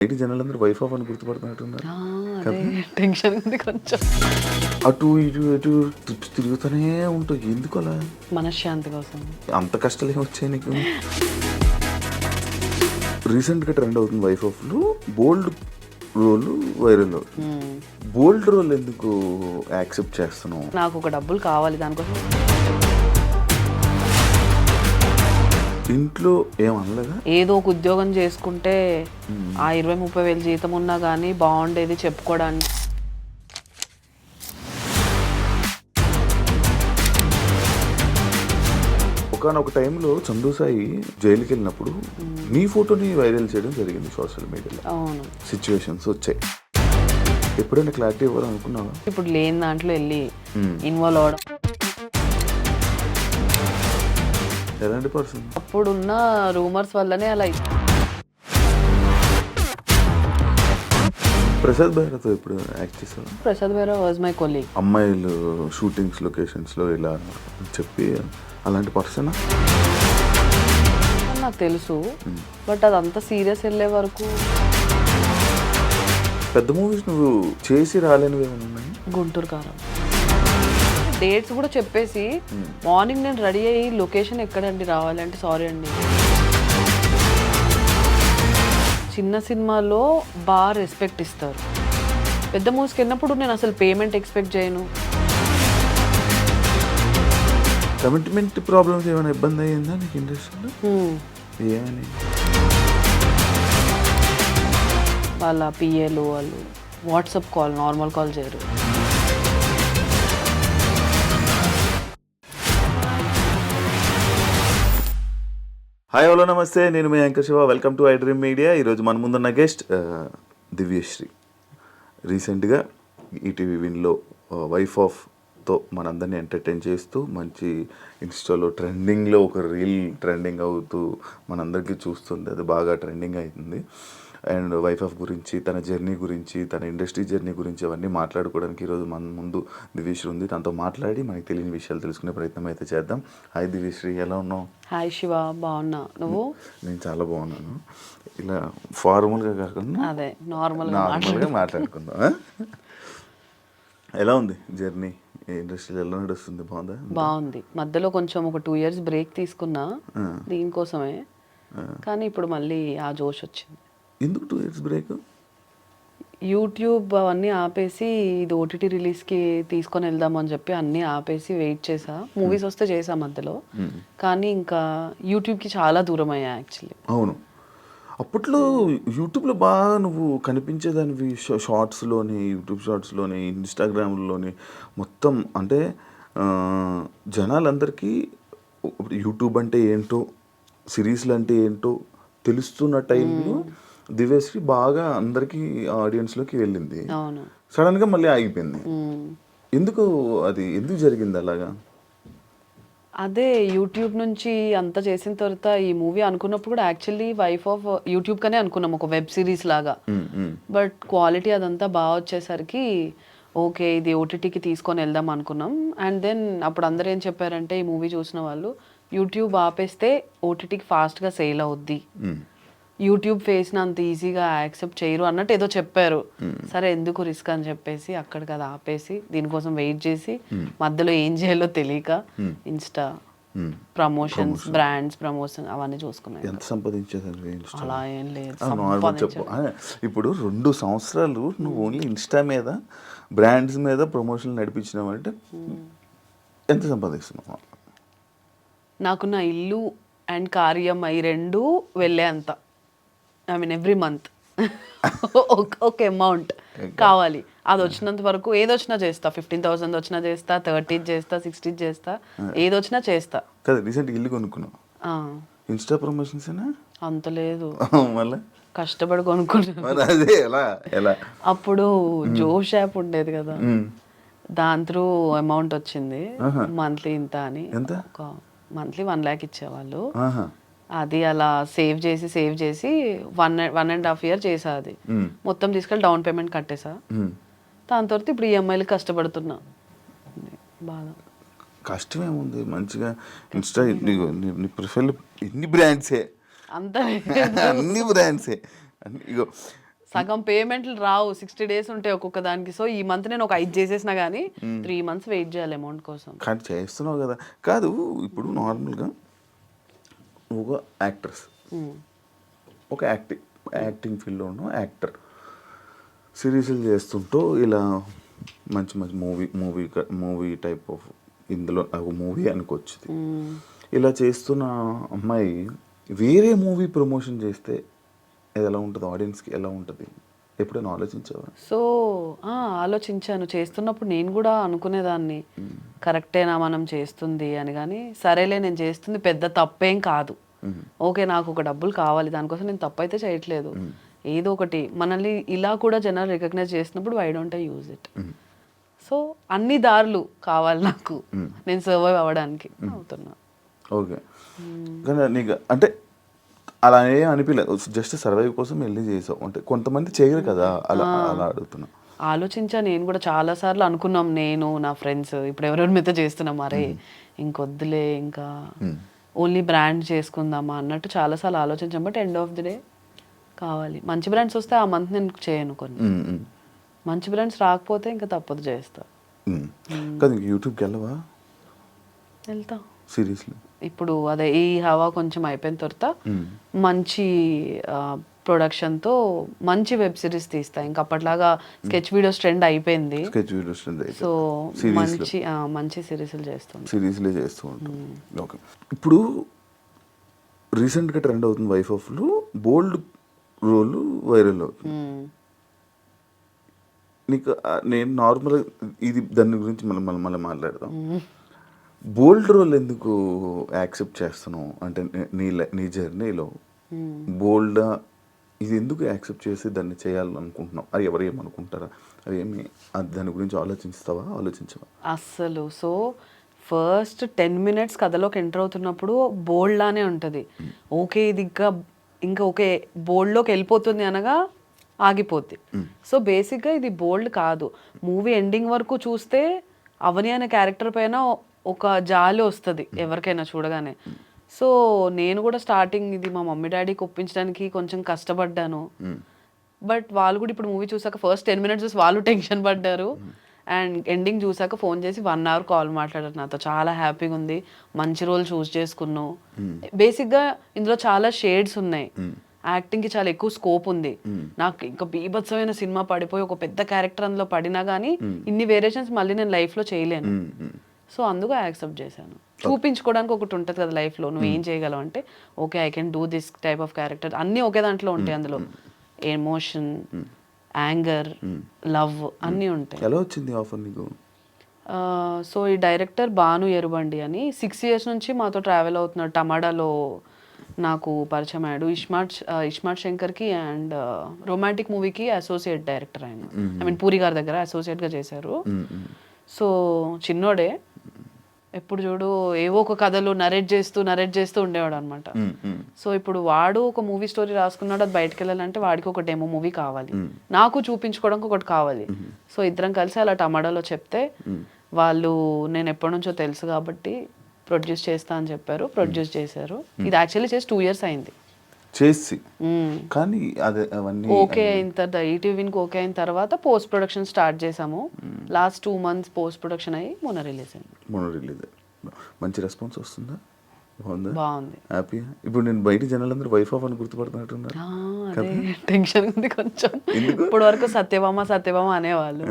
ఏంటి జనాలందరూ wife of అని గుర్తుపడుతున్నట్టున్నారు ఆ! అదే టెన్షన్ ఉంది కొంచెం. అటు ఇటు ఇటు ట్రిప్స్ తిరుగుతూనే ఉంటావు ఎందుకు అలా మనశ్శాంతి కోసం. అంత కష్టాలు ఏమి వచ్చాయి నీకు రీసెంట్గా ట్రెండ్ అవుతుంది వైఫ్ ఆఫ్లో బోల్డ్ రోల్ వైరల్ బోల్డ్ రోల్ ఎందుకు యాక్సెప్ట్ చేస్తున్నావు నాకు ఒక డబ్బులు కావాలి దానికోసం. ఇంట్లో ఏమనలేదా ఏదో ఒక ఉద్యోగం చేసుకుంటే ఆ 20-30 వేలు జీతం ఉన్నా కానీ బాగుండేది చెప్పుకోవడానికి. ఒకనొక టైంలో చందు సాయి జైలుకి వెళ్ళినప్పుడు నీ ఫోటోని వైరల్ చేయడం జరిగింది సోషల్ మీడియాలో. అవును, సిచ్యువేషన్స్ వచ్చాయి. ఎప్పుడైనా క్లారిటీ ఇవ్వాలనుకున్నావా? ఇప్పుడు లేని దాంట్లో వెళ్ళి ఇన్వాల్వ్ అవడం. ఎలాంటి పర్సన్? అప్పుడున్న రూమర్స్ వల్లనే అలా. ప్రసాద్ బైరాతో ఇప్పుడు యాక్ట్ చేసావా? Prasad Baira was my colleague. అమ్మాయిలు షూటింగ్స్ లొకేషన్స్లో ఇలా చెప్పి అలాంటి పర్సన్ నాకు తెలుసు, బట్ అదంతా సీరియస్ వెళ్ళే వరకు. పెద్ద మూవీస్ నువ్వు చేసి రాలేనివి ఏమైనా ఉన్నాయి? గుంటూరు కారం డేట్స్ కూడా చెప్పేసి మార్నింగ్ నేను రెడీ అయ్యి లొకేషన్ ఎక్కడండి రావాలంటే సారీ అండి. చిన్న సినిమాలో బాగా రెస్పెక్ట్ ఇస్తారు. పెద్ద మూవీస్కి వెళ్ళినప్పుడు నేను అసలు పేమెంట్ ఎక్స్పెక్ట్ చేయను. కమిట్మెంట్ ప్రాబ్లమ్స్ ఏమైనా ఇబ్బంది అయ్యిందా నీకు ఇండస్ట్రీలో? ఏమని? వాళ్ళ పిఏలు వాళ్ళు వాట్సాప్ కాల్ నార్మల్ కాల్ చేయరు. హాయ్ హలో నమస్తే, నేను మీ anchor Shiva. Welcome to iDream media. ఈరోజు మన ముందున్న గెస్ట్ దివ్యశ్రీ. రీసెంట్గా ఈటీవీ విన్లో వైఫ్ ఆఫ్తో మనందరినీ ఎంటర్టైన్ చేస్తూ మంచి ఇన్స్టాలో ట్రెండింగ్లో ఒక రీల్ ట్రెండింగ్ అవుతూ మనందరికీ చూస్తుంది. అది బాగా ట్రెండింగ్ అవుతుంది. అండ్ వైఫ్ ఆఫ్ గురించి, తన జర్నీ గురించి, తన ఇండస్ట్రీ జర్నీ గురించి అవన్నీ మాట్లాడుకోవడానికి ఈరోజు మన ముందు దివ్యశ్రీ ఉంది. తనతో మాట్లాడి మనకి తెలియని విషయాలు తెలుసుకునే ప్రయత్నం అయితే చేద్దాం. హాయ్ దివ్యశ్రీ, ఎలా ఉన్నావు? హాయ్ శివ, బాగున్నా. నువ్వు? నేను చాలా బాగున్నాను. ఇలా ఫార్మల్గా కాకుండా అదే నార్మల్గా మాట్లాడుకుందాం. ఎలా ఉంది జర్నీ? ఇండస్ట్రీలో ఎలా నడుస్తుంది? బాగుందా? బాగుంది. మధ్యలో కొంచెం ఒక 2 years బ్రేక్ తీసుకున్నా దీనికోసమే, కానీ ఇప్పుడు మళ్ళీ ఆ జోష్ వచ్చింది. ఎందుకు 2 years బ్రేక్? యూట్యూబ్ అవన్నీ ఆపేసి ఇది ఓటీటీ రిలీజ్కి తీసుకొని వెళ్దామని చెప్పి అన్నీ ఆపేసి వెయిట్ చేసా. మూవీస్ వస్తే చేసా మధ్యలో, కానీ ఇంకా యూట్యూబ్కి చాలా దూరం అయ్యా యాక్చువల్లీ. అవును, అప్పట్లో యూట్యూబ్లో బాగా నువ్వు కనిపించేదానివి. షార్ట్స్లోని, యూట్యూబ్ షార్ట్స్లోని, ఇన్స్టాగ్రామ్లోని మొత్తం. అంటే జనాలందరికీ యూట్యూబ్ అంటే ఏంటో, సిరీస్లు అంటే ఏంటో తెలుస్తున్న టైంలో దివ్యశ్రీ బాగా అందరికీ ఆడియన్స్లోకి వెళ్ళింది. సడన్గా మళ్ళీ ఆగిపోయింది. ఎందుకు? అది ఎందుకు జరిగింది అలాగా? అదే యూట్యూబ్ నుంచి అంత చేసిన తర్వాత ఈ మూవీ అనుకున్నప్పుడు కూడా యాక్చువల్లీ వైఫ్ ఆఫ్ యూట్యూబ్ కనే అనుకున్నాం, ఒక వెబ్ సిరీస్ లాగా. బట్ క్వాలిటీ అదంతా బాగా వచ్చేసరికి ఓకే ఇది ఓటీటీకి తీసుకొని వెళ్దాం అనుకున్నాం. అండ్ దెన్ అప్పుడు అందరూ ఏం చెప్పారంటే, ఈ మూవీ చూసిన వాళ్ళు యూట్యూబ్ ఆపేస్తే ఓటీటీకి ఫాస్ట్గా సేల్ అవుద్ది, యూట్యూబ్ ఫేస్ని అంత ఈజీగా యాక్సెప్ట్ చేయరు అన్నట్టు ఏదో చెప్పారు. సరే ఎందుకు రిస్క్ అని చెప్పేసి అక్కడికి అది ఆపేసి దీనికోసం వెయిట్ చేసి మధ్యలో ఏం చేయాలో తెలియక ఇన్స్టా ప్రమోషన్స్, బ్రాండ్స్ ప్రమోషన్ అవన్నీ చూసుకున్నాను. ఎంత సంపాదించేదాన్ని? అలా ఏం లేదు. చెప్పు. ఇప్పుడు 2 సంవత్సరాలు నువ్వు ఓన్లీ ఇన్స్టా మీద, బ్రాండ్స్ మీద ప్రమోషన్లు నడిపించినావు అంటే ఎంత సంపాదిస్తున్నావు? నాకు నా ఇల్లు అండ్ కార్యం అవి 2 వెళ్ళే అంత, ఐ మీన్ ఎవ్రీ మంత్ ఒక అమౌంట్ కావాలి. అది వచ్చినంత వరకు ఏదొచ్చినా చేస్తా. 15,000 వచ్చినా చేస్తా, 30 చేస్తా, 60 చేస్తా, ఏదొచ్చినా చేస్తా. కదా రీసెంట్ ఇల్లు కొనుక్కున్నావు, ఇన్స్టా ప్రమోషన్స్ అంత లేదు, మళ్ళీ కష్టపడి కొనుక్కున్నాను. అదే ఎలా అప్పుడు జోష్ యాప్ ఉండేది కదా, దాని త్రూ అమౌంట్ వచ్చింది మంత్లీ ఇంత అని. ఒక మంత్లీ 1 lakh ఇచ్చేవాళ్ళు. అది అలా సేవ్ చేసి 1.5 year చేసా. అది మొత్తం తీసుకెళ్ళి డౌన్ పేమెంట్ కట్టేసా. దాని తర్వాత ఇప్పుడు ఈఎంఐలు కష్టపడుతున్నా. బాధ. కష్టమేముంది, మంచిగా ఇన్స్టా నీ ప్రొఫైల్ ఇన్ని బ్రాండ్సే, అంతా అన్ని బ్రాండ్సే. ఇగో సగం పేమెంట్లు రావు, 60 days ఉంటాయి ఒక్కొక్క దానికి. సో ఈ మంత్ నేను ఒక 5 చేసేసినా కానీ 3 months వెయిట్ చేయాలి అమౌంట్ కోసం. కానీ చేస్తున్నావు కదా. కాదు ఇప్పుడు నార్మల్గా ఒక యాక్ట్రెస్, ఒక యాక్టింగ్ ఫీల్డ్లో ఉన్న యాక్టర్ సిరీస్లు చేస్తుంటూ ఇలా మంచి మంచి మూవీ టైప్ ఆఫ్ ఇందులో ఒక మూవీ అనుకొచ్చింది. ఇలా చేస్తున్న అమ్మాయి వేరే మూవీ ప్రమోషన్ చేస్తే అది ఎలా ఉంటుంది, ఆడియన్స్కి ఎలా ఉంటుంది, ఎప్పుడైనా ఆలోచించావా? సో ఆలోచించాను. చేస్తున్నప్పుడు నేను కూడా అనుకునేదాన్ని కరెక్టేనా మనం చేస్తుంది అని. కానీ సరేలే నేను చేస్తుంది పెద్ద తప్పేం కాదు, ఓకే నాకు ఒక డబ్బులు కావాలి, దానికోసం నేను తప్పు అయితే చేయట్లేదు. ఏదో ఒకటి మనల్ని ఇలా కూడా జనాలు రికగ్నైజ్ చేసినప్పుడు why don't I use it. So అన్ని దారులు కావాలి నాకు నేను సర్వైవ్ అవ్వడానికి అవుతున్నా. ఓకే, కానీ నీకు అంటే అలా ఏం అనిపించలేదు, జస్ట్ సర్వైవ్ కోసం వెళ్ళి చేసావు అంటే? కొంతమంది చేయరు కదా, అలా అలా అడుగుతున్నా. ఆలోచించా నేను కూడా చాలాసార్లు అనుకున్నాం, నేను నా ఫ్రెండ్స్ ఇప్పుడు ఎవరెవరి మీద చేస్తున్నాం, అరే ఇంకొద్దులే ఇంకా ఓన్లీ బ్రాండ్ చేసుకుందామా అన్నట్టు చాలాసార్లు ఆలోచించాం. But end of the day కావాలి, మంచి బ్రాండ్స్ వస్తే ఆ మంత్ నేను చేయను, కొన్ని మంచి బ్రాండ్స్ రాకపోతే ఇంకా తప్పదు చేస్తా. కదా యూట్యూబ్కి వెళ్ళవా? వెళ్తా సీరియస్లీ. ఇప్పుడు అదే ఈ హవా కొంచెం అయిపోయిన తర్వాత మంచి ప్రొడక్షన్తో మంచి వెబ్ సిరీస్ తీస్తా. ఇంకా అప్పట్లాగా స్కెచ్ వీడియోస్ ట్రెండ్ అయిపోయింది. సో మంచి సిరీస్లు చేస్తాం, సిరీస్లే చేస్తూ ఉంటాం. ఓకే, ఇప్పుడు రీసెంట్గా ట్రెండ్ అవుతుంది వైఫ్ ఆఫ్లో బోల్డ్ రోల్ వైరల్ అవుతుంది. నీకు నేను నార్మల్ ఇది దాని గురించి మళ్ళీ మాట్లాడదాం. బోల్డ్ రోల్ ఎందుకు యాక్సెప్ట్ చేస్తున్నావు అంటే నీ జర్నీలో బోల్డ్ ఇది ఎందుకు యాక్సెప్ట్ చేసి దాన్ని చేయాలనుకుంటున్నావు? అది ఎవరు ఏమనుకుంటారా, అది ఏమి దాని గురించి ఆలోచించవా అస్సలు? సో ఫస్ట్ 10 minutes కథలోకి ఎంటర్ అవుతున్నప్పుడు బోల్డ్ లానే ఉంటుంది. ఓకే ఇది ఇంకా ఓకే బోల్డ్లోకి వెళ్ళిపోతుంది అనగా ఆగిపోద్ది. సో బేసిక్గా ఇది బోల్డ్ కాదు. మూవీ ఎండింగ్ వరకు చూస్తే అవని అనే క్యారెక్టర్ పైన ఒక జాలి వస్తుంది ఎవరికైనా చూడగానే. సో నేను కూడా స్టార్టింగ్ ఇది మా మమ్మీ డాడీకి ఒప్పించడానికి కొంచెం కష్టపడ్డాను. బట్ వాళ్ళు కూడా ఇప్పుడు మూవీ చూసాక ఫస్ట్ 10 minutes చూసి వాళ్ళు టెన్షన్ పడ్డారు. అండ్ ఎండింగ్ చూసాక ఫోన్ చేసి 1 hour కాల్ మాట్లాడారు నాతో. చాలా హ్యాపీగా ఉంది, మంచి రోల్ చూస్ చేసుకున్నావు. బేసిక్గా ఇందులో చాలా షేడ్స్ ఉన్నాయి, యాక్టింగ్కి చాలా ఎక్కువ స్కోప్ ఉంది. నాకు ఇంకా బీభత్సమైన సినిమా పడిపోయి ఒక పెద్ద క్యారెక్టర్ అందులో పడినా కానీ ఇన్ని వేరియేషన్స్ మళ్ళీ నేను లైఫ్లో చేయలేను. సో అందుకు యాక్సెప్ట్ చేశాను. చూపించుకోవడానికి ఒకటి ఉంటుంది కదా లైఫ్లో, నువ్వు ఏం చేయగలవు అంటే okay I can do this type of character. అన్నీ ఒకే దాంట్లో ఉంటాయి, అందులో ఎమోషన్, యాంగర్, లవ్ అన్నీ ఉంటాయి. ఎలా వచ్చింది ఆఫర్ నీకు? సో ఈ డైరెక్టర్ భాను ఎరుబండి అని 6 years నుంచి మాతో ట్రావెల్ అవుతున్నాడు. టమాడాలో నాకు పరిచయం అయ్యాడు. ఇస్మార్ట్ శంకర్కి అండ్ రొమాంటిక్ మూవీకి అసోసియేట్ డైరెక్టర్ ఆయన. ఐ మీన్ పూరి గారి దగ్గర అసోసియేట్గా చేశారు. సో చిన్నోడే, ఎప్పుడు చూడు ఏవో ఒక కథలు నరేట్ చేస్తూ ఉండేవాడు అనమాట. సో ఇప్పుడు వాడు ఒక మూవీ స్టోరీ రాసుకున్నాడు, అది బయటకు వెళ్ళాలంటే వాడికి ఒక డెమో మూవీ కావాలి, నాకు చూపించుకోవడానికి ఒకటి కావాలి. సో ఇద్దరం కలిసి అలా టమాటాలో చెప్తే వాళ్ళు నేను ఎప్పటి నుంచో తెలుసు కాబట్టి ప్రొడ్యూస్ చేస్తా అని చెప్పారు. ప్రొడ్యూస్ చేశారు. ఇది యాక్చువల్లీ చేసి 2 years అయింది చేసి. కానీ అదే అవన్నీ ఓకే అయిన తర్వాత ఈటీవీకి ఓకే అయిన తర్వాత పోస్ట్ ప్రొడక్షన్ స్టార్ట్ చేసాము. లాస్ట్ 2 months పోస్ట్ ప్రొడక్షన్ అయ్యి మొన్న రిలీజ్ అయింది. మంచి రెస్పాన్స్ వస్తుందా? బాగుంది, హ్యాపీ. ఇప్పుడు నేను బయట జనాలందరూ వైఫ్ ఆఫ్ అని గుర్తుపడుతున్నట్టున్నారు. టెన్షన్ ఉంది కొంచెం. ఇప్పుడు వరకు సత్యభామ అనేవాళ్ళు,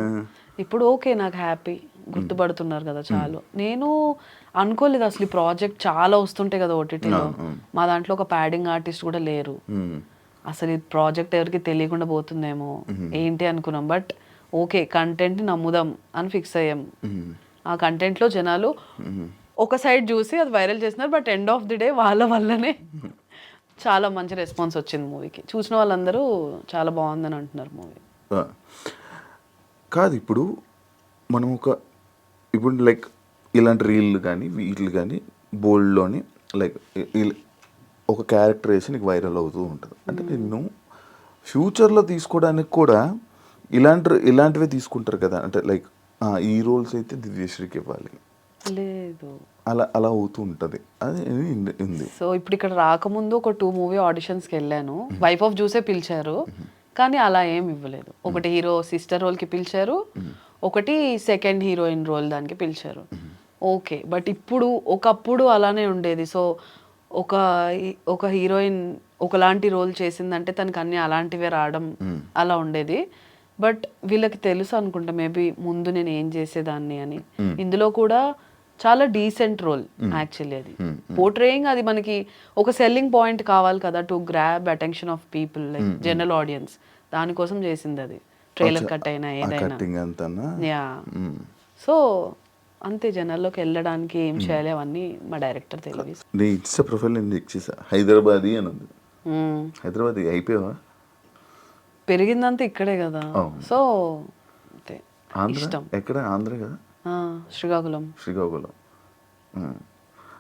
ఇప్పుడు ఓకే నాకు హ్యాపీ, గుర్తుపడుతున్నారు కదా చాలు. నేను అనుకోలేదు అసలు ఈ ప్రాజెక్ట్ చాలా వస్తుంటాయి కదా ఓటీటీలో. మా దాంట్లో ఒక ప్యాడింగ్ ఆర్టిస్ట్ కూడా లేరు. అసలు ఈ ప్రాజెక్ట్ ఎవరికి తెలియకుండా పోతుందేమో ఏంటి అనుకున్నాం. బట్ ఓకే కంటెంట్ని నమ్ముదాం అని ఫిక్స్ అయ్యాం. ఆ కంటెంట్లో జనాలు ఒక సైడ్ చూసి అది వైరల్ చేస్తున్నారు. But end of the day వాళ్ళ వల్లనే చాలా మంచి రెస్పాన్స్ వచ్చింది మూవీకి. చూసిన వాళ్ళందరూ చాలా బాగుందని అంటున్నారు మూవీ. కాదు ఇప్పుడు మనం ఇప్పుడు లైక్ ఇలాంటి రీళ్ళు కానీ వీటిలు కానీ బోల్డ్లోని లైక్ ఒక క్యారెక్టర్ వేసి నీకు వైరల్ అవుతూ ఉంటుంది. అంటే నిన్ను ఫ్యూచర్లో తీసుకోవడానికి కూడా ఇలాంటివే తీసుకుంటారు కదా. అంటే లైక్ ఈ రోల్స్ అయితే దివ్యశ్రీకి ఇవ్వాలి, లేదు అలా అవుతూ ఉంటుంది. అది ఉంది. సో ఇప్పుడు ఇక్కడ రాకముందు ఒక 2 movie ఆడిషన్స్కి వెళ్ళాను. వైఫ్ ఆఫ్ చూసే పిలిచారు, కానీ అలా ఏం ఇవ్వలేదు. ఒకటి హీరో సిస్టర్ రోల్కి పిలిచారు, ఒకటి సెకండ్ హీరోయిన్ రోల్ దానికి పిలిచారు. ఓకే, బట్ ఒకప్పుడు అలానే ఉండేది. సో ఒక హీరోయిన్ ఒకలాంటి రోల్ చేసిందంటే తనకి అన్ని అలాంటివే రావడం అలా ఉండేది. బట్ వీళ్ళకి తెలుసు అనుకుంటా మేబీ ముందు నేను ఏం చేసేదాన్ని అని. ఇందులో కూడా చాలా డీసెంట్ రోల్ యాక్చువల్లీ. అది పోర్ట్రేయింగ్ అది మనకి ఒక సెల్లింగ్ పాయింట్ కావాలి కదా, to grab attention of people, like general audience. దానికోసం చేసింది అది, ట్రైలర్ కట్ అయినా ఏదైనా. యా, సో అంతే, జనాల్లోకి వెళ్ళడానికి ఏం చేయాలి అవన్నీ మా డైరెక్టర్ తెలియదు. నీ ఇన్స్టా ప్రొఫైల్ నేను చెక్ చేసా, హైదరాబాదీ అని ఉంది. హైదరాబాద్ అయిపోయావా? పెరిగిందంతా ఇక్కడే కదా, సో అంతే ఇష్టం. ఎక్కడ? ఆంధ్ర కదా? శ్రీకాకుళం.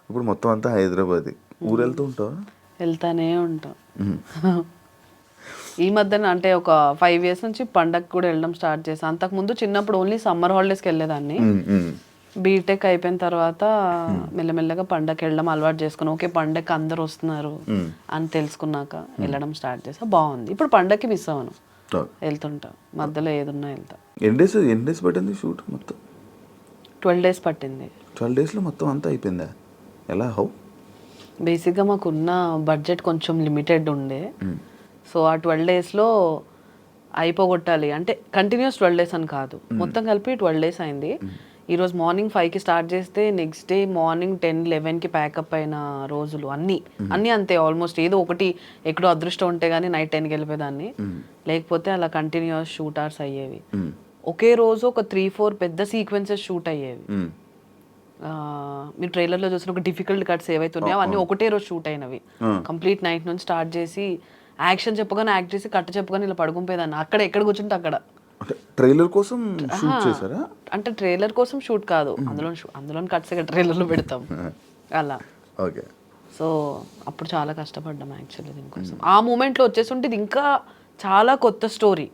ఇప్పుడు మొత్తం అంతా హైదరాబాద్. ఊరు వెళ్తూ ఉంటావా? వెళ్తానే ఉంటాం. ఈ మధ్యన అంటే ఒక 5 years నుంచి పండగకి కూడా వెళ్ళడం స్టార్ట్ చేశాను. అంతకుముందు చిన్నప్పుడు ఓన్లీ సమ్మర్ హాలిడేస్కి వెళ్ళేదాన్ని. బీటెక్ అయిపోయిన తర్వాత మెల్లమెల్లగా పండగకి వెళ్ళడం అలవాటు చేసుకున్నాను. ఓకే, పండగకి అందరు వస్తున్నారు అని తెలుసుకున్నాక వెళ్ళడం స్టార్ట్ చేసా. బాగుంది. ఇప్పుడు పండగకి మిస్ అవ్వను, వెళ్తుంటా. మధ్యలో ఏదున్నా వెళ్తా. ఎన్ని డేస్ పట్టింది షూట్ మొత్తం? 12 days పట్టింది. 12 daysలో మొత్తం అంతా అయిపోయిందా? ఎలా? హౌ? బేసిక్గా మాకున్న బడ్జెట్ కొంచెం లిమిటెడ్ ఉండే. సో ఆ 12 daysలో అయిపోగొట్టాలి అంటే కంటిన్యూస్ 12 days అని కాదు, మొత్తం కలిపి 12 days అయింది. ఈరోజు మార్నింగ్ 5కి స్టార్ట్ చేస్తే నెక్స్ట్ డే మార్నింగ్ 10-11కి ప్యాకప్ అయిన రోజులు అన్నీ అంతే. ఆల్మోస్ట్ ఏదో ఒకటి ఎక్కడో అదృష్టం ఉంటే కానీ నైట్ 10కి వెళ్ళిపోయేదాన్ని, లేకపోతే అలా కంటిన్యూస్ షూట్ అవర్స్ అయ్యేవి. ఒకే రోజు ఒక 3-4 పెద్ద సీక్వెన్సెస్ షూట్ అయ్యేవి. మీరు ట్రైలర్లో చూసిన ఒక డిఫికల్ట్ కట్స్ ఏవైతే ఉన్నాయో అవన్నీ ఒకటే రోజు షూట్ అయినవి. కంప్లీట్ నైట్ నుంచి స్టార్ట్ చేసి యాక్షన్ చెప్పగానే యాక్ట్ చేసి కట్ చెప్పగానే ఇలా పడుకుంపోయేదాన్ని. అక్కడ ఎక్కడ కూర్చుంటే అక్కడ. ట్రైలర్ కోసం షూట్ చేశారా? అంటే ట్రైలర్ కోసం షూట్ కాదు, అందులో కట్స్ ట్రైలర్లో పెడతాం అలా. ఓకే. సో అప్పుడు చాలా కష్టపడ్డాం యాక్చువల్లీ దీనికోసం. ఆ మూమెంట్లో వచ్చేస్తుంటే ఇది ఇంకా చాలా కొత్త స్టోరీ.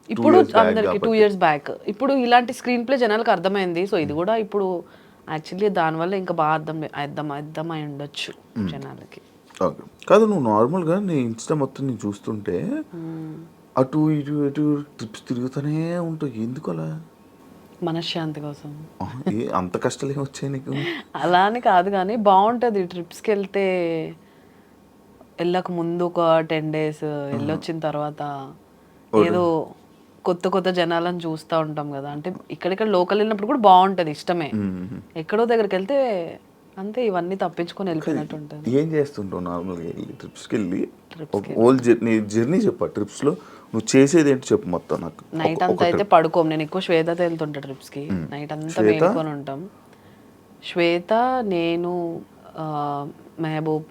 ఇప్పుడు అందరికి 2 years బ్యాక్. ఇప్పుడు ఇలాంటి స్క్రీన్ ప్లే జనాలకు అర్థమైంది. సో ఇది కూడా ఇప్పుడు యాక్చువల్లీ దానివల్ల ఇంకా బాగా అర్థమై ఉండొచ్చు జనాలకి. ఓకే. కాదు, నువ్వు నార్మల్గా నీ ఇన్స్టా మొత్తం నేను చూస్తుంటే అటు ఇటు ట్రిప్స్ తిరుగుతూనే ఉంటావు, ఎందుకు అలా? మనశ్శాంతి కోసం. అంత కష్టాలు ఏమి వచ్చాయి నీకు? అలా అని కాదు కానీ బాగుంటుంది ట్రిప్స్కి వెళ్తే. వెళ్ళక ముందు ఒక 10 days వెళ్ళొచ్చిన తర్వాత ఏదో కొత్త జనాలను చూస్తూ ఉంటాం కదా. అంటే ఇక్కడిక్కడ లోకల్ వెళ్ళినప్పుడు కూడా బాగుంటుంది, ఇష్టమే. ఎక్కడో దగ్గరికి వెళ్తే అంతే ఇవన్నీ తప్పించుకొని వెళ్ళిపోయినట్టు ఉంటుంది. ఏం చేస్తుంటావు నార్మల్గా వెళ్ళి ట్రిప్స్కి వెళ్ళి? నీ జర్నీ చెప్పా, ట్రిప్స్లో నువ్వు చేసేది ఏంటి చెప్పు మొత్తం నాకు. నైట్ అంతా అయితే పడుకోము. నేను ఎక్కువ శ్వేతతో వెళ్తుంటా ట్రిప్స్కి. నైట్ అంతా మేలుకొని ఉంటాం. శ్వేత, నేను, మెహబూబ్,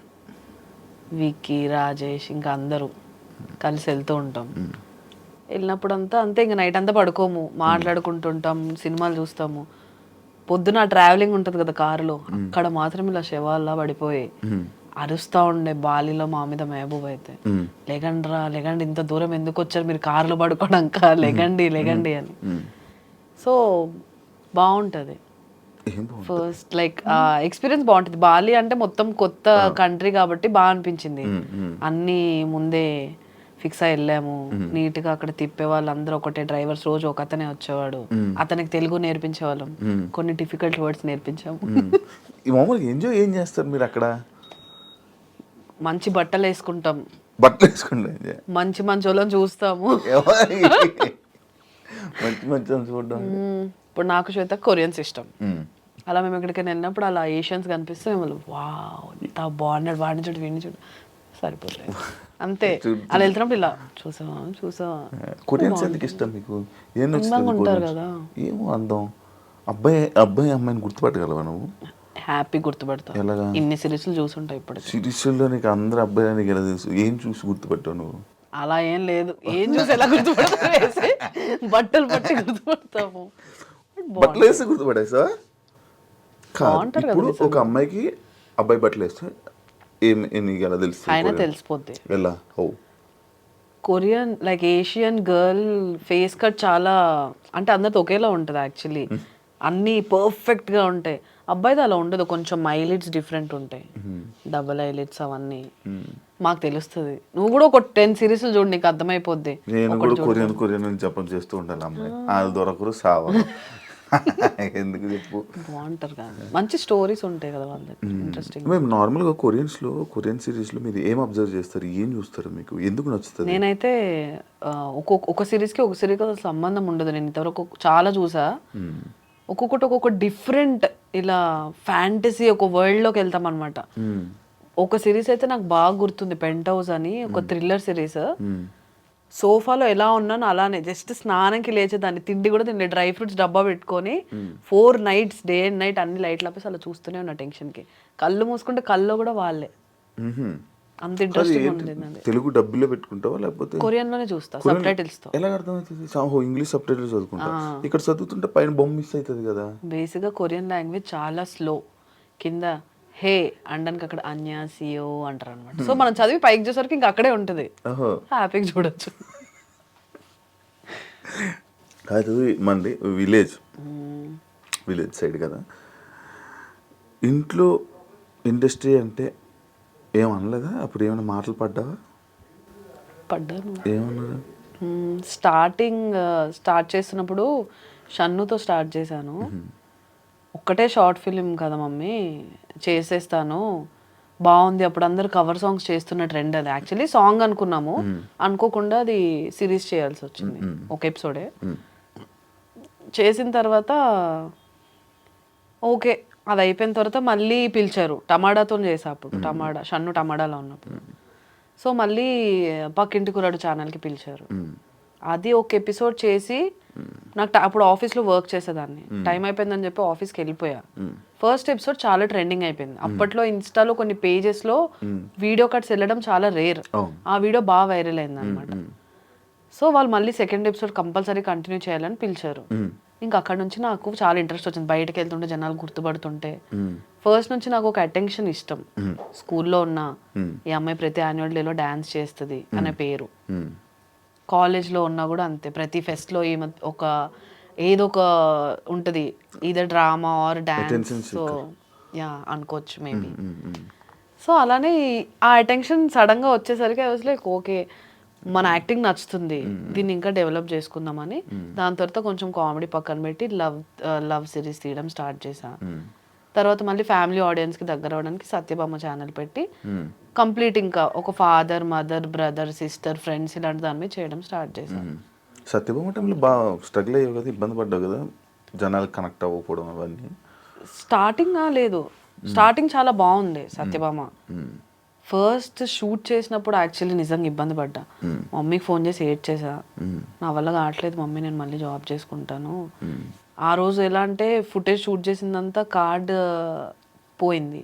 విక్కీ, రాజేష్, ఇంకా అందరూ కలిసి వెళ్తూ ఉంటాం. వెళ్ళినప్పుడు అంతా అంతే, ఇంకా నైట్ అంతా పడుకోము, మాట్లాడుకుంటుంటాం, సినిమాలు చూస్తాము. పొద్దున ట్రావెలింగ్ ఉంటుంది కదా కారులో, అక్కడ మాత్రం ఇలా శవాల్లా పడిపోయి అరుస్తా ఉండే. బాలిలో మా మీద మెహబూబ్ అయితే, లెగండి ఇంత దూరం ఎందుకు వచ్చారు మీరు కారులో పడుకోవడాక, లెగండి అని. సో బాగుంటుంది. ఫస్ట్ లైక్ ఎక్స్పీరియన్స్ బాగుంటుంది. బాలి అంటే మొత్తం కొత్త కంట్రీ కాబట్టి బాగా అనిపించింది. అన్నీ ముందే ఫిక్స్ అయి వెళ్ళాము. నీట్గా అక్కడ తిప్పే వాళ్ళందరూ ఒకటే డ్రైవర్స్, రోజు ఒక అతనే వచ్చేవాడు. అతనికి తెలుగు నేర్పించేవాళ్ళం, కొన్ని డిఫికల్ట్ వర్డ్స్ నేర్పించాము. మామూలుగా ఎంజాయ్ ఏం చేస్తారు మీరు అక్కడ? మంచి బట్టలు వేసుకుంటాం, మంచి వాళ్ళని చూస్తాము. చూడడం. ఇప్పుడు నాకు శ్వేత కొరియన్స్ ఇష్టం. అలా మేము ఎక్కడికైనా వెళ్ళినప్పుడు అలా ఏషియన్స్ కనిపిస్తే మేము వావ్ ఇంత బాగున్నాడు, వాడిని చూడు వీడిని చూడు, సరిపోతుంది అంతే. అలా వెళ్తున్నప్పుడు ఇలా చూసావా. కొరియన్స్ ఎందుకు ఇష్టం మీకు? ఉంటారు కదా. ఏమో అందం. అబ్బాయి అమ్మాయిని గుర్తుపట్టగలవా నువ్వు? హ్యాపీ గుర్తుపడతా. ఇన్ని సిరీస్లు చూసుంటావు ఇప్పుడు. సిరీస్లో నీకు అందరు అబ్బాయి నీకు ఎలా తెలుసు? ఏం చూసి గుర్తుపట్టావు నువ్వు? అలా ఏం లేదు, ఏం చూసి ఎలా గుర్తుపడతావు? బట్టలు పట్టి గుర్తుపడతాము. బట్టలు వేస్తే గుర్తుపడేసా? ఇప్పుడు ఒక అమ్మాయికి అబ్బాయి బట్టలు వేస్తే నీకు ఎలా తెలుసు? అయినా తెలిసిపోద్ది. ఎలా? Korean like Asian girl face cut చాలా అంటే అందరితో ఒకేలా ఉంటుంది యాక్చువల్లీ. అన్నీ పర్ఫెక్ట్గా ఉంటాయి. అబ్బాయిది అలా ఉండదు, కొంచెం ఐలిడ్స్ డిఫరెంట్ ఉంటాయి, డబుల్ ఐలిడ్స్ అవన్నీ మాకు తెలుస్తుంది. నువ్వు కూడా ఒక 10 సిరీస్లు చూడు, నీకు అర్థమైపోద్ది. నేను కూడా కొరియన్ అని జపం చేస్తూ ఉండాలి అమ్మాయి, అది దొరకరు సావరు. ఎందుకు చెప్పు, బాగుంటారు కదా, మంచి స్టోరీస్ ఉంటాయి కదా వాళ్ళకి, ఇంట్రెస్టింగ్. మేము నార్మల్గా కొరియన్ సిరీస్లో మీరు ఏం అబ్జర్వ్ చేస్తారు, ఏం చూస్తారు, మీకు ఎందుకు నచ్చుతుంది? నేనైతే ఒక సిరీస్కి ఒక సిరీస్కి అసలు సంబంధం ఉండదు. నేను ఇంతవరకు చాలా చూసా, ఒక్కొక్కటి ఒక్కొక్క డిఫరెంట్ ఇలా ఫ్యాంటసీ ఒక వరల్డ్లోకి వెళ్తాం అనమాట. ఒక సిరీస్ అయితే నాకు బాగా గుర్తుంది, పెంట్ హౌస్ అని, ఒక థ్రిల్లర్ సిరీస్. సోఫాలో ఎలా ఉన్నాను అలానే జస్ట్ స్నానంకి లేచేదాన్ని, తిండి కూడా తిండి, డ్రై ఫ్రూట్స్ డబ్బా పెట్టుకొని 4 nights డే అండ్ నైట్ అన్ని లైట్లు ఆపేసి అలా చూస్తూనే ఉన్నా టెన్షన్కి. కళ్ళు మూసుకుంటే కళ్ళు కూడా వాళ్ళే, అంత ఇంట్రెస్టింగ్ ఉంది. తెలుగు డబ్బులో పెట్టుకుంటావా లేకపోతే కొరియన్లోనే చూస్తా సబ్ టైటిల్స్తో? ఎలా అర్థమవుతుంది? ఇంగ్లీష్ సబ్ టైటిల్స్ చదువుకుంటా, ఇక్కడ చదువుతుంటే పైన బొమ్మ మిస్ అవుతుంది కదా. బేసిక్గా కొరియన్ లాంగ్వేజ్ చాలా స్లో, కింద హే అండానికి అక్కడ అన్యాసియో అంటారు అనమాట. సో మనం చదివి పైకి చూసేసరికి ఇంకా అక్కడే ఉంటుంది, హ్యాపీగా చూడొచ్చు. కాదు మంది విలేజ్ సైడ్ కదా, ఇంట్లో ఇండస్ట్రీ అంటే ఏమనలేదా? అప్పుడు ఏమైనా మాటలు పడ్డావా? పడ్డాను. ఏమన్నారు? స్టార్ట్ చేస్తున్నప్పుడు షన్నుతో స్టార్ట్ చేశాను. ఒక్కటే షార్ట్ ఫిలిం కదా మమ్మీ, చేసేస్తాను, బాగుంది. అప్పుడు అందరు కవర్ సాంగ్స్ చేస్తున్న ట్రెండ్ అది. యాక్చువల్లీ సాంగ్ అనుకున్నాము, అనుకోకుండా అది సిరీస్ చేయాల్సి వచ్చింది, ఒక ఎపిసోడే. చేసిన తర్వాత ఓకే, అది అయిపోయిన తర్వాత మళ్ళీ పిలిచారు, టమాటాతో చేసా అప్పుడు, షన్ను టమాటాలో ఉన్నప్పుడు. సో మళ్ళీ పక్కింటి కురాడు ఛానల్కి పిలిచారు. అది ఒక ఎపిసోడ్ చేసి నాకు అప్పుడు ఆఫీస్లో వర్క్ చేసేదాన్ని, టైం అయిపోయిందని చెప్పి ఆఫీస్కి వెళ్ళిపోయా. ఫస్ట్ ఎపిసోడ్ చాలా ట్రెండింగ్ అయిపోయింది. అప్పట్లో ఇన్స్టాలో కొన్ని పేజెస్లో వీడియో కట్స్ వెళ్ళడం చాలా రేర్, ఆ వీడియో బాగా వైరల్ అయింది అనమాట. సో వాళ్ళు మళ్ళీ సెకండ్ ఎపిసోడ్ కంపల్సరీ కంటిన్యూ చేయాలని పిలిచారు. ఇంకా అక్కడ నుంచి నాకు చాలా ఇంట్రెస్ట్ వచ్చింది, బయటకు వెళ్తుంటే జనాలు గుర్తుపడుతుంటే. ఫస్ట్ నుంచి నాకు ఒక అటెన్షన్ ఇష్టం, స్కూల్లో ఉన్న ఈ అమ్మాయి ప్రతి యాన్యువల్ డేలో డాన్స్ చేస్తుంది అనే పేరు. కాలేజ్లో ఉన్నా కూడా అంతే, ప్రతి ఫెస్ట్లో ఒక ఏదో ఒక ఉంటుంది, either drama or dance, so yeah అనుకోవచ్చు మేబీ. సో అలానే ఆ అటెన్షన్ సడన్గా వచ్చేసరికి ఐ వాజ్ లైక్ ఓకే, మన యాక్టింగ్ నచ్చుతుంది, దీన్ని ఇంకా డెవలప్ చేసుకుందామని. దాని తర్వాత కొంచెం కామెడీ పక్కన పెట్టి లవ్ సిరీస్ తీయడం స్టార్ట్ చేశా. తర్వాత మళ్ళీ ఫ్యామిలీ ఆడియన్స్కి దగ్గర అవడానికి సత్యభామ ఛానల్ పెట్టి కంప్లీట్ ఇంకా ఒక father, mother, brother, sister, friends ఇలాంటి దాని మీద చేయడం స్టార్ట్ చేశాను. సత్యభామ టైంలో బాగా స్ట్రగుల్ అయ్యావు కదా, ఇబ్బంది పడ్డావు కదా, జనాలు కనెక్ట్ అవ్వకపోవడం అవన్నీ? స్టార్టింగ్ చాలా బాగుంది సత్యభామ. ఫస్ట్ షూట్ చేసినప్పుడు యాక్చువల్లీ నిజంగా ఇబ్బంది పడ్డా, మమ్మీకి ఫోన్ చేసి ఏడ్ చేసా, నా వల్ల కావట్లేదు మమ్మీ, నేను మళ్ళీ జాబ్ చేసుకుంటాను. ఆ రోజు ఎలా అంటే ఫుటేజ్ షూట్ చేసిందంతా కార్డ్ పోయింది,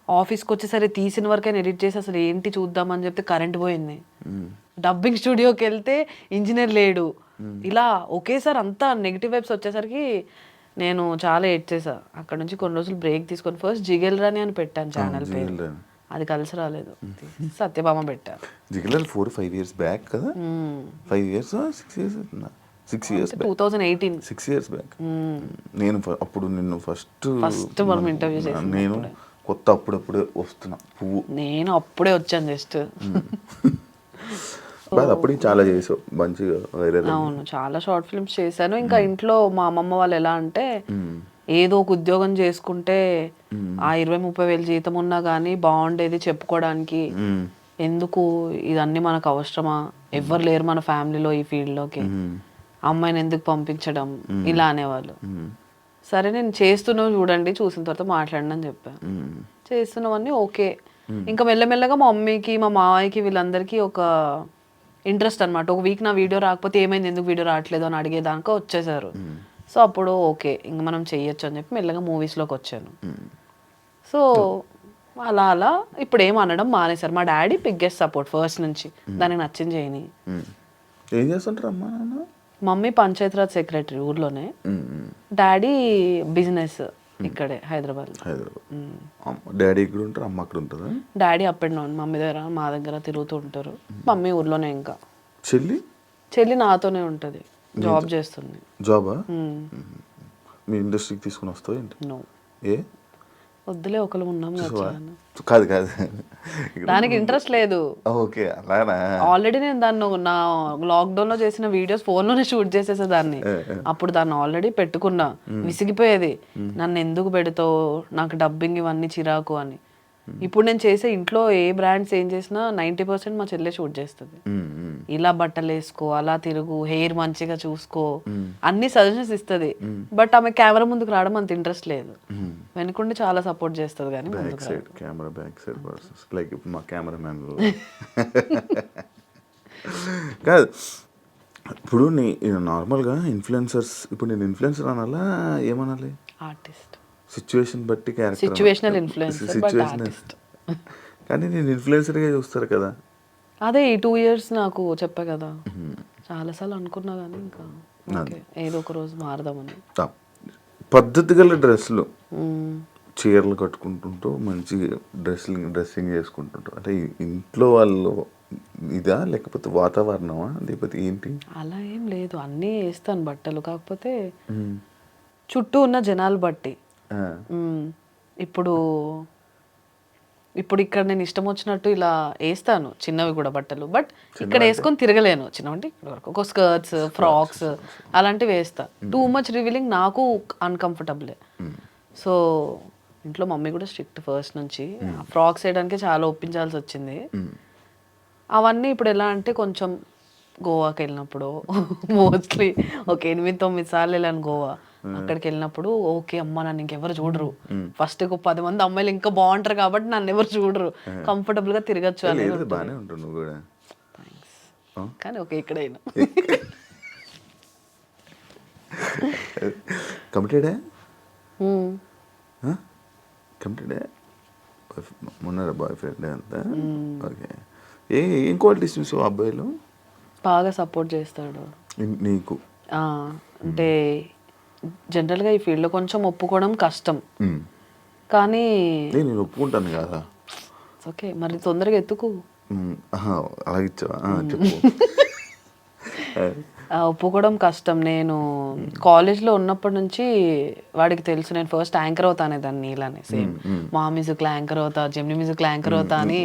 ఆఫీస్కి వచ్చేసరి తీసిన వరకైనా ఎడిట్ చేసి అసలు ఏంటి చూద్దామని చెప్తే కరెంట్ పోయింది, డబ్బింగ్ స్టూడియోకి వెళ్తే ఇంజనీర్ లేడు, ఇలా ఒకేసారి అంతా నెగిటివ్ వైబ్స్ వచ్చేసరికి నేను చాలా ఎడ్ చేసా. అక్కడ నుంచి కొన్ని రోజులు బ్రేక్ తీసుకొని ఫస్ట్ జిగెల్ రాని అని పెట్టాను ఛానల్ పేరు, అది కలిసి రాలేదు, సత్యభామ పెట్టాను. జిగెల్ 4-5 years బ్యాక్ కదా, 5 years 6 years 2018 6 years బ్యాక్. నేను అప్పుడు నిన్ను ఫస్ట్ మనం ఇంటర్వ్యూ చేసాను, నేను కొత్త అప్పుడప్పుడే వస్తున్నా పువ్వు, నేను అప్పుడే వచ్చాను జస్ట్. అప్పటికి చాలా చేసావు మంచిగా వైరల్. అవును, చాలా షార్ట్ ఫిల్మ్స్ చేశాను. ఇంకా ఇంట్లో మా అమ్మమ్మ వాళ్ళు ఎలా అంటే ఏదో ఒక ఉద్యోగం చేసుకుంటే ఆ 20-30 వేలు జీతం ఉన్నా కానీ బాగుండేది చెప్పుకోవడానికి, ఎందుకు ఇదన్నీ మనకు అవసరమా, ఎవ్వరు లేరు మన ఫ్యామిలీలో ఈ ఫీల్డ్లోకి, అమ్మాయిని ఎందుకు పంపించడం, ఇలా అనేవాళ్ళు. సరే నేను చేస్తున్నావు చూడండి, చూసిన తర్వాత మాట్లాడండి అని చెప్పాను. చేస్తున్నామని ఓకే. ఇంకా మెల్లమెల్లగా మా మమ్మీకి, మా మావయ్యకి, వీళ్ళందరికీ ఒక ఇంట్రెస్ట్ అనమాట. ఒక వీక్ నా వీడియో రాకపోతే ఏమైంది, ఎందుకు వీడియో రావట్లేదు అని అడిగేదాకా వచ్చేసారు. సో అప్పుడు ఓకే ఇంక మనం చెయ్యొచ్చు అని చెప్పి మెల్లగా మూవీస్లోకి వచ్చాను. సో అలా అలా ఇప్పుడు ఏం అనడం మానేశారు. మా డాడీ బిగ్గెస్ట్ సపోర్ట్ ఫస్ట్ నుంచి, దానికి నచ్చింది చేయని. ఏం చేస్తుంటారు అమ్మా నాన్న? మమ్మీ పంచాయతీరాజ్ సెక్రటరీ ఊర్లోనే, డాడీ బిజినెస్ ఇక్కడే హైదరాబాద్. డాడీ ఇక్కడ ఉంటారు, అమ్మ అక్కడ ఉంటుందా? Daddy up and down, mummy దగ్గర మా దగ్గర తిరుగుతూ ఉంటారు. మమ్మీ ఊర్లోనే. ఇంకా చెల్లి నాతోనే ఉంటుంది, జాబ్ చేస్తుంది. జాబా? మీ ఇండస్ట్రీకి తీసుకుని వస్తావు ఏంటి? నో, ఏ వద్దులే ఒకరు ఉన్నాం కదా చూసావా? చాలా. కాదు కాదు దానికి ఇంట్రెస్ట్ లేదు. ఓకే అలానా. ఆల్రెడీ నేను దాన్ని నా లాక్డౌన్ లో చేసిన వీడియోస్ ఫోన్ లోనే షూట్ చేసేసేదాన్ని. అప్పుడు దాన్ని ఆల్రెడీ పెట్టుకున్నా, విసిగిపోయేది. నన్ను ఎందుకు పెడతావు, నాకు డబ్బింగ్ ఇవన్నీ చిరాకు అని. ఇప్పుడు నేను చేసే ఇంట్లో ఏ బ్రాండ్స్ ఏం చేసినా 90% మా చెల్లె షూట్ చేస్తుంది. ఇలా బట్టలు వేసుకో, అలా తిరుగు, హెయిర్ మంచిగా చూసుకో, అన్ని సజెషన్స్ ఇస్తుంది. బట్ ఆమె కెమెరా ముందుకు రావడం అంత ఇంట్రెస్ట్ లేదు. వెనుకుండి చాలా సపోర్ట్ చేస్తుంది కానీ బ్యాక్ ముందుకు side camera back side persons like ఇప్పుడు మా కెమెరామ్యాన్ కాదు. ఇప్పుడు నీ నార్మల్గా ఇన్ఫ్లుయెన్సర్స్, ఇప్పుడు నేను ఇన్ఫ్లుయెన్సర్ అనాలా ఏమనాలి? ఆర్టిస్ట్, సిచ్యువేషన్ బట్టి character, situational influencer but artist. కానీ నేను ఇన్ఫ్లుయెన్సర్గా చూస్తారు కదా. అదే ఈ 2 years నాకు చెప్పా కదా, చాలాసార్లు అనుకున్నా కానీ ఇంకా ఓకే ఏదో ఒక రోజు మారదామని. పద్ధతి గల డ్రెస్సులు, చీరలు కట్టుకుంటుంటూ మంచి డ్రెస్సింగ్ చేసుకుంటుంటూ, అంటే ఇంట్లో వాళ్ళు ఇదా లేకపోతే వాతావరణమా లేకపోతే ఏంటి? అలా ఏం లేదు, అన్నీ వేస్తాను బట్టలు, కాకపోతే చుట్టూ ఉన్న జనాలు బట్టి. ఇప్పుడు ఇప్పుడు ఇక్కడ నేను ఇష్టం వచ్చినట్టు ఇలా వేస్తాను చిన్నవి కూడా బట్టలు, బట్ ఇక్కడ వేసుకొని తిరగలేను. చిన్నవి అంటే ఇక్కడ వరకు ఒక స్కర్ట్స్, ఫ్రాక్స్ అలాంటివి వేస్తా. టూ మచ్ రివీలింగ్ నాకు అన్కంఫర్టబులే. సో ఇంట్లో మమ్మీ కూడా స్ట్రిక్ట్ ఫస్ట్ నుంచి. ఫ్రాక్స్ వేయడానికి చాలా ఒప్పించాల్సి వచ్చింది. అవన్నీ ఇప్పుడు ఎలా అంటే కొంచెం గోవాకి వెళ్ళినప్పుడు మోస్ట్లీ ఒక 8-9 సార్లు వెళ్ళాను గోవా. అక్కడికి వెళ్ళినప్పుడు ఓకే అమ్మ నన్ను ఇంకెవరు చూడరు, ఫస్ట్ 10 మంది అమ్మాయిలు ఇంకా బాగుంటారు కాబట్టి నన్ను ఎవరు చూడరు, కంఫర్టబుల్ గా తిరగచ్చు అనేది. బాగానే ఉంటుంది నువ్వు కూడా. కానీ ఓకే ఇక్కడైనా కమిటెడే కమిటెడే మొన్న బాయ్ ఫ్రెండ్ అంతా. ఓకే. ఏం క్వాలిటీస్ చూసావు అబ్బాయిలు? బాగా సపోర్ట్ చేస్తాడు నీకు. అంటే జనరల్గా ఈ ఫీల్డ్లో కొంచెం ఒప్పుకోవడం కష్టం, కానీ నేను ఒప్పుకుంటాను కదా. ఓకే మరి తొందరగా ఎత్తుకు. అలాగిచ్చావా? చెప్పు. ఒప్పుకోవడం కష్టం. నేను కాలేజ్లో ఉన్నప్పటి నుంచి వాడికి తెలుసు నేను ఫస్ట్ యాంకర్ అవుతానే దాన్ని ఇలానే సేమ్ మా మ్యూజిక్లో యాంకర్ అవుతా, జెమిని మ్యూజిక్లో యాంకర్ అవుతా అని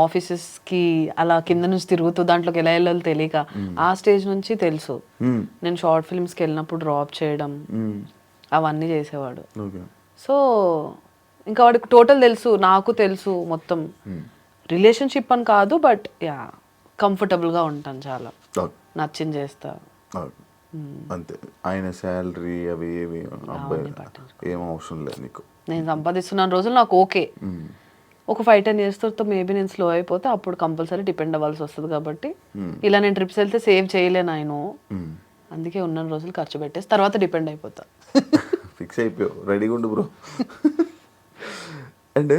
ఆఫీసెస్కి అలా కింద నుంచి తిరుగుతూ దాంట్లోకి ఎలా వెళ్ళాలో తెలియక ఆ స్టేజ్ నుంచి తెలుసు. నేను షార్ట్ ఫిల్మ్స్కి వెళ్ళినప్పుడు డ్రాప్ చేయడం అవన్నీ చేసేవాడు. సో ఇంకా వాడికి టోటల్ తెలుసు, నాకు తెలుసు మొత్తం. రిలేషన్షిప్ అని కాదు, బట్ యా కంఫర్టబుల్గా ఉంటాను, చాలా నచ్చింది చేస్తా అంతే. ఆయన శాలరీ అవి ఏవి అబ్బాయి ఏం అవసరం లేదు నీకు. నేను సంపాదిస్తున్నాను రోజులు నాకు ఓకే. ఒక 5-10 years తర్వాత మేబీ నేను స్లో అయిపోతే అప్పుడు కంపల్సరీ డిపెండ్ అవ్వాల్సి వస్తుంది. కాబట్టి ఇలా నేను ట్రిప్స్ వెళ్తే సేవ్ చేయలేను ఆయన, అందుకే ఉన్న రోజులు ఖర్చు పెట్టేసి తర్వాత డిపెండ్ అయిపోతా. ఫిక్స్ అయిపోయావు, రెడీగా ఉండు బ్రో. అండ్